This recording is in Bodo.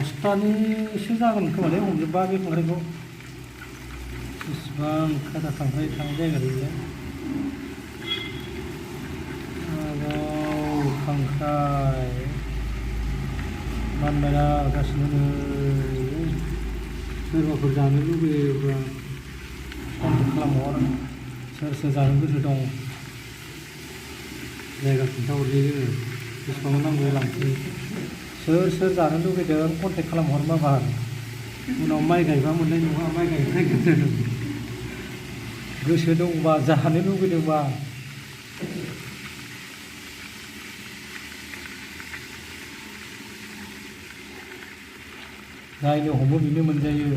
बस्थानिसो जागोन खोमालै हमजोबबा बे खांख्राइखौ बेसेबां खादा खांख्राइ थानाय जायगा गैया आरोबाव खांख्राइ मानबायलागासिनो नै सोरबाफोर जानो लुबैयोब्ला कन्टेक्ट खालामहर सोर सोर जानो गोसो दं जायगा खिन्थाहरनि जोङो बेसेबां नांगौ लांफै सोर सोर जानो लुबैदों कन्टेक्ट खालामहर माबार उनाव माइ गायबा मोननाय नङा माइ गायनाय गोसो दंबा जानो लुबैदोंबा जायनो हमो बेनो मोनजायो